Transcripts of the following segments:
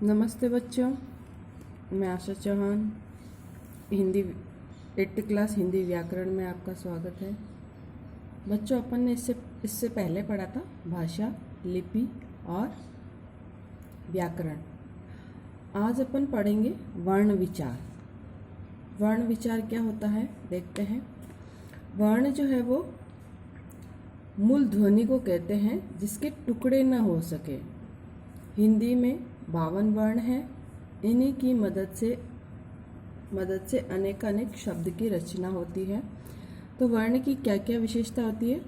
नमस्ते बच्चों, मैं आशा चौहान। हिंदी 8th क्लास हिंदी व्याकरण में आपका स्वागत है। बच्चों, अपन ने इससे पहले पढ़ा था भाषा, लिपि और व्याकरण। आज अपन पढ़ेंगे वर्ण विचार। वर्ण विचार क्या होता है देखते हैं। वर्ण जो है वो मूल ध्वनि को कहते हैं जिसके टुकड़े न हो सके। हिंदी में 52 वर्ण हैं। इन्हीं की मदद से अनेक शब्द की रचना होती है। तो वर्ण की क्या क्या विशेषता होती है।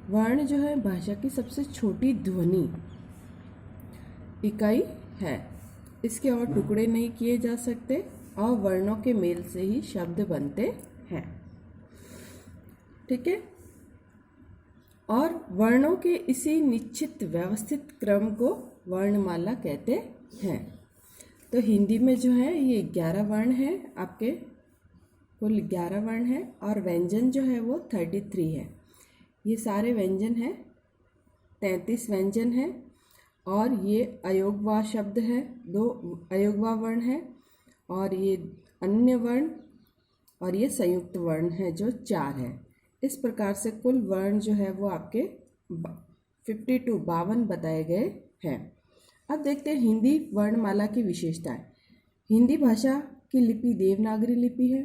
वर्ण जो है भाषा की सबसे छोटी ध्वनि इकाई है। इसके और टुकड़े नहीं किए जा सकते और वर्णों के मेल से ही शब्द बनते हैं। ठीक है। और वर्णों के इसी निश्चित व्यवस्थित क्रम को वर्णमाला कहते हैं। तो हिंदी में जो है ये 11 वर्ण है, आपके कुल 11 वर्ण है और व्यंजन जो है वो 33 है। ये सारे व्यंजन हैं, 33 व्यंजन हैं और ये अयोगवा शब्द है, 2 अयोगवा वर्ण है और ये अन्य वर्ण और ये संयुक्त वर्ण है जो 4 है। इस प्रकार से कुल वर्ण जो है वो आपके 52 बताए गए हैं। अब देखते हैं हिंदी वर्णमाला की विशेषताएं। हिंदी भाषा की लिपि देवनागरी लिपि है।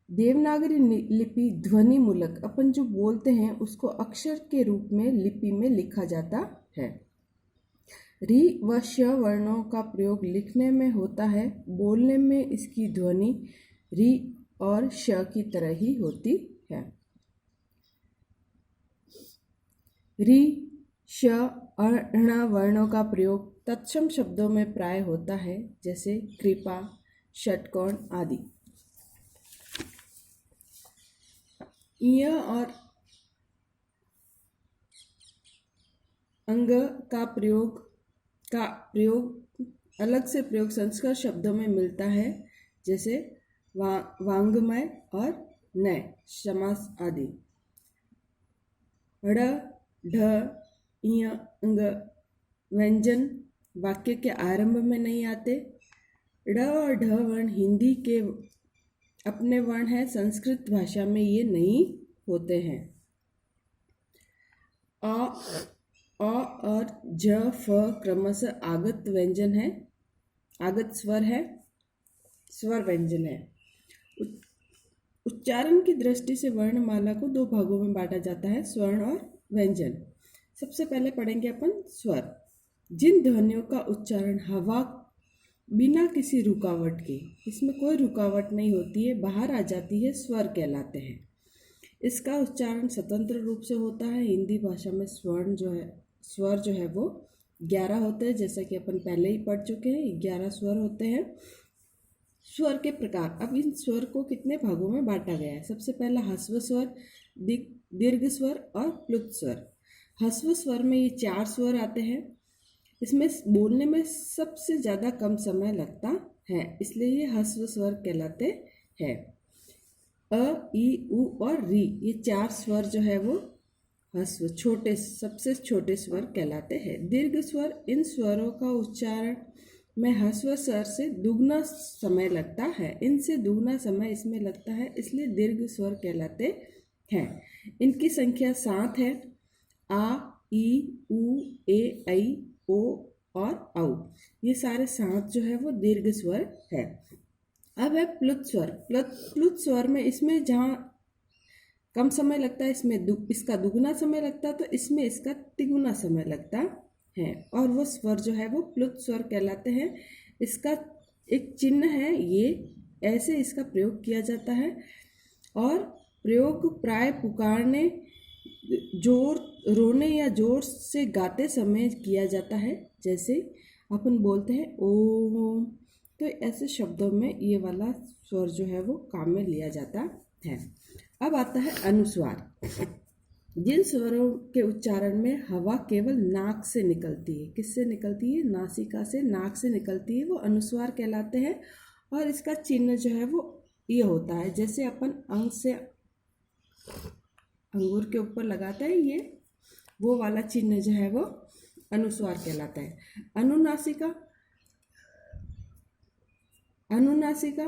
देवनागरी लिपि ध्वनि मूलक, अपन जो बोलते हैं उसको अक्षर के रूप में लिपि में लिखा जाता है। री व श वर्णों का प्रयोग लिखने में होता है, बोलने में इसकी ध्वनि री और श की तरह ही होती है। री, श और ण वर्णों का प्रयोग तत्सम शब्दों में प्राय होता है, जैसे कृपा, षटकोण आदि। य और अंग का प्रयोग अलग से प्रयोग संस्कृत शब्दों में मिलता है, जैसे वांग्मय और नय समास आदि। ड़, ढ, य, अंग व्यंजन वाक्य के आरंभ में नहीं आते। ड़ और ढ वर्ण हिंदी के अपने वर्ण हैं, संस्कृत भाषा में ये नहीं होते हैं। अ और ज, फ क्रमशः आगत व्यंजन है, आगत स्वर है, स्वर व्यंजन है। उच्चारण की दृष्टि से वर्णमाला को 2 भागों में बांटा जाता है, स्वर्ण और व्यंजन। सबसे पहले पढ़ेंगे अपन स्वर। जिन ध्वनियों का उच्चारण हवा बिना किसी रुकावट के, इसमें कोई रुकावट नहीं होती है, बाहर आ जाती है, स्वर कहलाते हैं। इसका उच्चारण स्वतंत्र रूप से होता है। हिंदी भाषा में स्वर जो है वो 11 होते हैं, जैसा कि अपन पहले ही पढ़ चुके हैं। 11 स्वर होते हैं। स्वर के प्रकार। अब इन स्वर को कितने भागों में बांटा गया है। सबसे पहला ह्रस्व स्वर, दीर्घ स्वर और प्लुत स्वर। ह्रस्व स्वर में ये 4 स्वर आते हैं। इसमें बोलने में सबसे ज़्यादा कम समय लगता है, इसलिए ये ह्रस्व स्वर कहलाते हैं। अ, ई, उ और री, ये 4 स्वर जो है वो ह्रस्व सबसे छोटे स्वर कहलाते हैं। दीर्घ स्वर, इन स्वरों का उच्चारण में ह्रस्व स्वर से दुगना समय लगता है, इनसे दुगना समय इसमें लगता है, इसलिए दीर्घ स्वर कहलाते हैं। इनकी संख्या 7 है। आ, ई, उ, ए, ऐ, ओ और औ, ये सारे 7 जो है वो दीर्घ स्वर है। अब है प्लुत स्वर। प्लुत स्वर में इसमें जहाँ कम समय लगता है, इसमें इसका दुगना समय लगता है, तो इसमें इसका तिगुना समय लगता है और वो स्वर जो है वो प्लुत स्वर कहलाते हैं। इसका एक चिन्ह है, ये ऐसे इसका प्रयोग किया जाता है और प्रयोग प्राय पुकारने, रोने या जोर से गाते समय किया जाता है, जैसे अपन बोलते हैं ओम। तो ऐसे शब्दों में ये वाला स्वर जो है वो काम में लिया जाता है। अब आता है अनुस्वार। जिन स्वरों के उच्चारण में हवा केवल नाक से निकलती है, किससे निकलती है, नासिका से, नाक से निकलती है, वो अनुस्वार कहलाते हैं। और इसका चिन्ह जो है वो ये होता है, जैसे अपन अंग से अंगूर के ऊपर लगाते हैं, ये वो वाला चिन्ह जो है वो अनुस्वार कहलाता है। अनुनासिका अनुनासिका,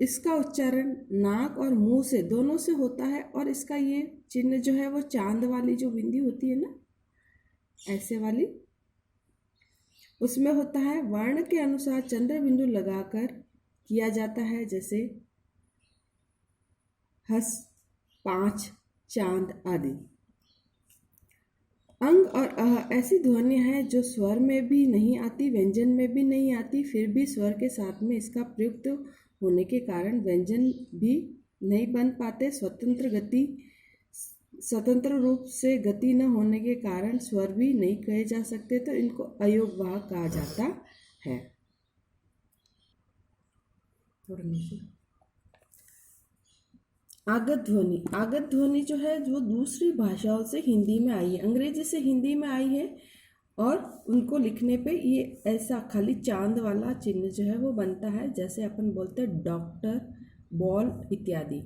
इसका उच्चारण नाक और मुंह से दोनों से होता है और इसका ये चिन्ह जो है वो चांद वाली जो बिंदी होती है ना, ऐसे वाली, उसमें होता है। वर्ण के अनुसार चंद्र बिंदु लगाकर किया जाता है, जैसे हस, पांच, चांद आदि। अंग और अह ऐसी ध्वनियां हैं जो स्वर में भी नहीं आती, व्यंजन में भी नहीं आती, फिर भी स्वर के साथ में इसका प्रयुक्त होने के कारण व्यंजन भी नहीं बन पाते। स्वतंत्र रूप से गति न होने के कारण स्वर भी नहीं कहे जा सकते, तो इनको अयोगवाहक कहा जाता है। थोड़ा नीचे। आगत ध्वनि, आगत ध्वनि जो है वो दूसरी भाषाओं से हिंदी में आई है, अंग्रेजी से हिंदी में आई है और उनको लिखने पे ये ऐसा खाली चांद वाला चिन्ह जो है वो बनता है, जैसे अपन बोलते हैं डॉक्टर, बॉल इत्यादि।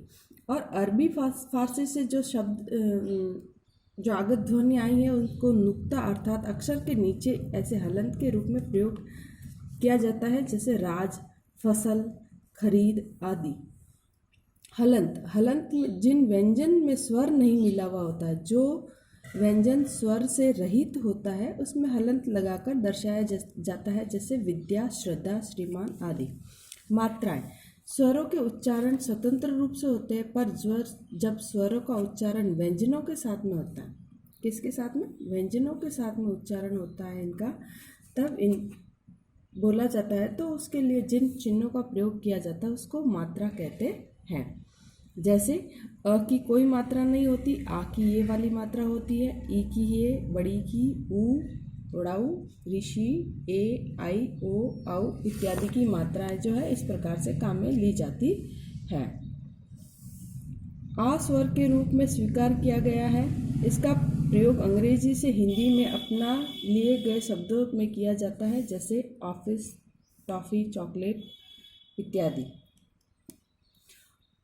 और अरबी फारसी से जो शब्द जो आगत ध्वनि आई है उनको नुक्ता अर्थात अक्षर के नीचे ऐसे हलंत के रूप में प्रयोग किया जाता है, जैसे राज, फसल, खरीद आदि। हलंत, हलंत में जिन व्यंजन में स्वर नहीं मिला हुआ होता है, जो व्यंजन स्वर से रहित होता है उसमें हलंत लगाकर दर्शाया जाता है, जैसे विद्या, श्रद्धा, श्रीमान आदि। मात्राएं, स्वरों के उच्चारण स्वतंत्र रूप से होते हैं, पर जब स्वरों का उच्चारण व्यंजनों के साथ में होता है, किसके साथ में? व्यंजनों के साथ में उच्चारण होता है इनका, तब इन बोला जाता है, तो उसके लिए जिन चिन्हों का प्रयोग किया जाता है उसको मात्रा कहते हैं। जैसे अ की कोई मात्रा नहीं होती, आ की ये वाली मात्रा होती है, ई की ये, बड़ी की ऊ, उड़ाऊ, ऋषि, ए, आई, ओ, औ इत्यादि की मात्राएं जो है इस प्रकार से काम में ली जाती है। आ स्वर के रूप में स्वीकार किया गया है। इसका प्रयोग अंग्रेजी से हिंदी में अपना लिए गए शब्दों में किया जाता है, जैसे ऑफिस, टॉफ़ी, चॉकलेट इत्यादि।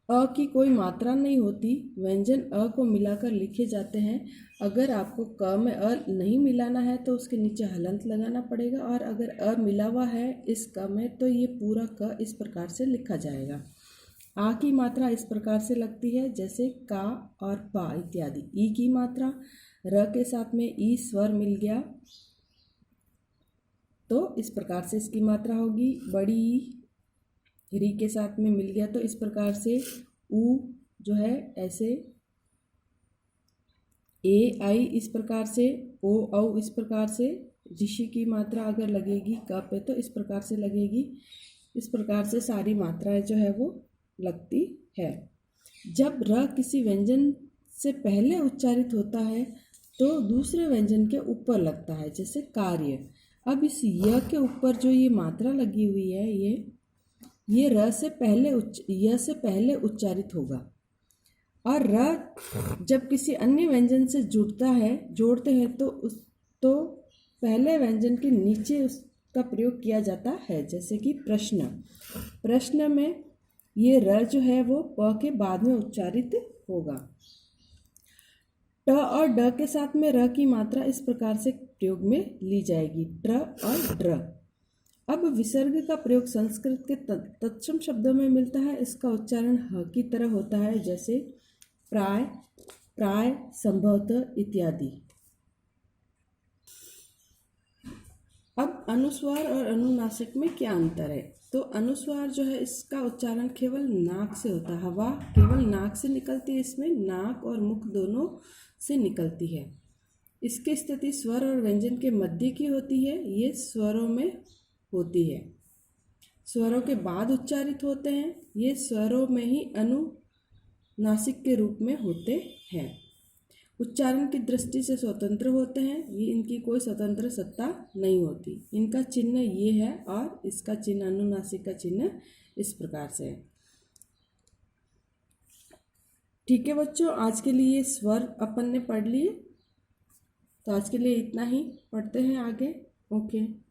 अ की कोई मात्रा नहीं होती, व्यंजन अ को मिलाकर लिखे जाते हैं। अगर आपको क में अ नहीं मिलाना है तो उसके नीचे हलंत लगाना पड़ेगा, और अगर अ मिला हुआ है इस क में तो ये पूरा क इस प्रकार से लिखा जाएगा। आ की मात्रा इस प्रकार से लगती है, जैसे का और पा इत्यादि। ई की मात्रा, र के साथ में ई स्वर मिल गया तो इस प्रकार से इसकी मात्रा होगी। बड़ी री के साथ में मिल गया तो इस प्रकार से ऊ जो है ऐसे, ए आई इस प्रकार से, ओ औ इस प्रकार से। ऋषि की मात्रा अगर लगेगी क पे तो इस प्रकार से लगेगी। इस प्रकार से सारी मात्राएं जो है वो लगती है। जब र किसी व्यंजन से पहले उच्चारित होता है तो दूसरे व्यंजन के ऊपर लगता है, जैसे कार्य। अब इस य के ऊपर जो ये मात्रा लगी हुई है ये र से पहले य से पहले उच्चारित होगा, और र जब किसी अन्य व्यंजन से जोड़ते हैं तो पहले व्यंजन के नीचे उसका प्रयोग किया जाता है, जैसे कि प्रश्न में ये र जो है वो प के बाद में उच्चारित होगा। ट और ड के साथ में र की मात्रा इस प्रकार से प्रयोग में ली जाएगी, ट्र और ड्र। अब विसर्ग का प्रयोग संस्कृत के तत्सम शब्दों में मिलता है। इसका उच्चारण ह की तरह होता है, जैसे प्राय, प्राय, संभवतः इत्यादि। अब अनुस्वार और अनुनासिक में क्या अंतर है? तो अनुस्वार जो है इसका उच्चारण केवल नाक से होता है, हवा केवल नाक से निकलती है, इसमें नाक और मुख दोनों से निकलती है। इसकी स्थिति स्वर और व्यंजन के मध्य की होती है, ये स्वरों में होती है, स्वरों के बाद उच्चारित होते हैं, ये स्वरों में ही अनुनासिक के रूप में होते हैं। उच्चारण की दृष्टि से स्वतंत्र होते हैं, ये इनकी कोई स्वतंत्र सत्ता नहीं होती। इनका चिन्ह ये है और इसका चिन्ह, अनुनासिक का चिन्ह इस प्रकार से है। ठीक है बच्चों, आज के लिए स्वर अपन ने पढ़ लिए, तो आज के लिए इतना ही, पढ़ते हैं आगे। ओके।